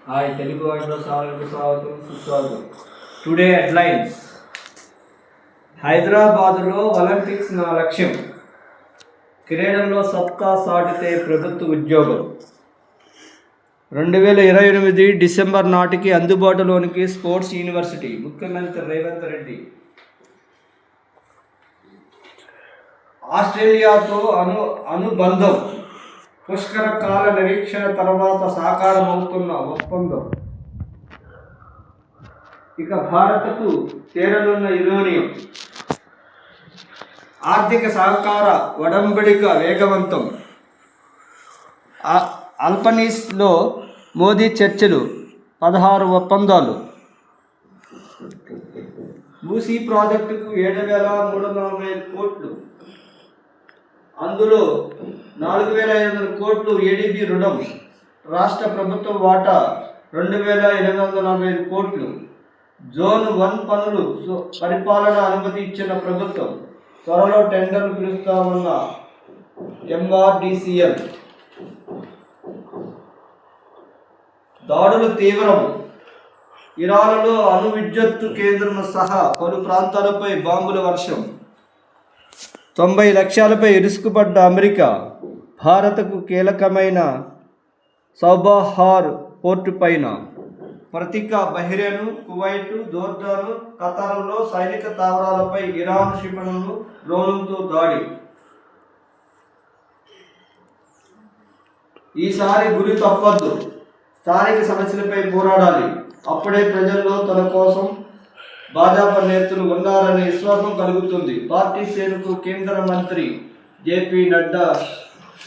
Hi Telugu వాటిలో స్వాగతం సుస్వాగతం. Today headlines. హైదరాబాదులో ఒలింపిక్స్ నా లక్ష్యం, క్రీడల్లో సత్తా సాటితే ప్రభుత్వ ఉద్యోగం. 2028 డిసెంబర్ నాటికి అందుబాటులోనికి స్పోర్ట్స్ యూనివర్సిటీ, ముఖ్యమంత్రి రేవంత్ రెడ్డి. ఆస్ట్రేలియాతో అనుబంధం, పుష్కర కాల నిరీక్షణ తర్వాత సాకారమవుతున్న ఒప్పందం. ఇక భారత్కు చేరనున్న యురేనియం. ఆర్థిక సహకార ఒడంబడిక వేగవంతం. అల్బనీస్లో మోదీ చర్చలు, 16 ఒప్పందాలు. మూసీ ప్రాజెక్టుకు 7,340 కోట్లు, అందులో 4,500 కోట్లు ఏడీబీ రుణం. రాష్ట్ర ప్రభుత్వం వాటా 2,845 కోట్లు. జోన్ 1 పనులు పరిపాలన అనుమతి ఇచ్చిన ప్రభుత్వం. త్వరలో టెండర్లు పిలుస్తామన్న ఎంఆర్డీసీఎల్. దాడులు తీవ్రం. ఇరాన్లో అణు విద్యుత్తు కేంద్రం సహా పలు ప్రాంతాలపై బాంబుల వర్షం. 90 లక్ష్యాలపై ఇరుసుకుపడ్డ అమెరికా. భారత్కు కీలకమైన సౌబాహార్ పోర్టు పైన ప్రతీక. బహ్రెయిన్, కువైట్, జోర్డాన్, ఖతార్లో సైనిక స్థావరాలపై ఇరాన్ క్షిపణులు, డ్రోన్లతో దాడి. ఈసారి గురి తప్పద్దు, స్థానిక సమస్యలపై పోరాడాలి. అప్పుడే ప్రజల్లో తన కోసం భాజపా నేతలు ఉన్నారనే విశ్వాసం కలుగుతుంది. పార్టీ శ్రేణులకు కేంద్ర మంత్రి జేపీ నడ్డా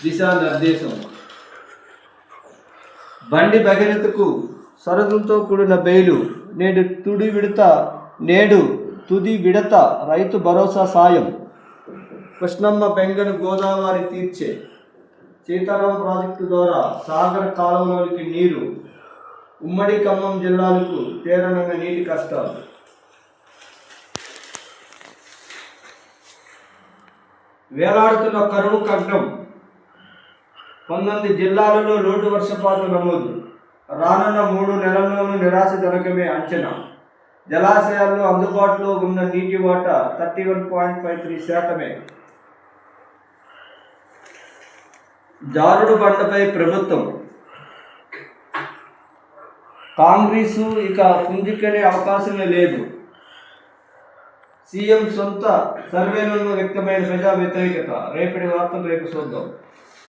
దిశానిర్దేశం. బండి భగీరథకు షరతులతో కూడిన బెయిలు. నేడు తుది విడత రైతు భరోసా సాయం. కృష్ణమ్మ బెంగను గోదావరి తీర్చే. సీతారాం ప్రాజెక్టు ద్వారా సాగర్ కాలువలోనికి నీరు. ఉమ్మడి ఖమ్మం జిల్లాలకు తీరనున్న నీటి కష్టాలు. వేలాడుతున్న కరువు ఖడ్గం. 19 జిల్లాలలో లోటు వర్షపాతం నమోదు. రానున్న 3 నెలల్లోనూ నిరాశజనకమే అంచనా. జలాశయాల్లో అందుబాటులో ఉన్న నీటి వాటా 31.53%. జారుడు బండపై ప్రభుత్వం. కాంగ్రెసు ఇక పుంజుకునే అవకాశమే లేదు. సీఎం సొంత సర్వేలలో వ్యక్తమైన ప్రజా వ్యతిరేకత. రేపటి వార్తలు రేపు చూద్దాం.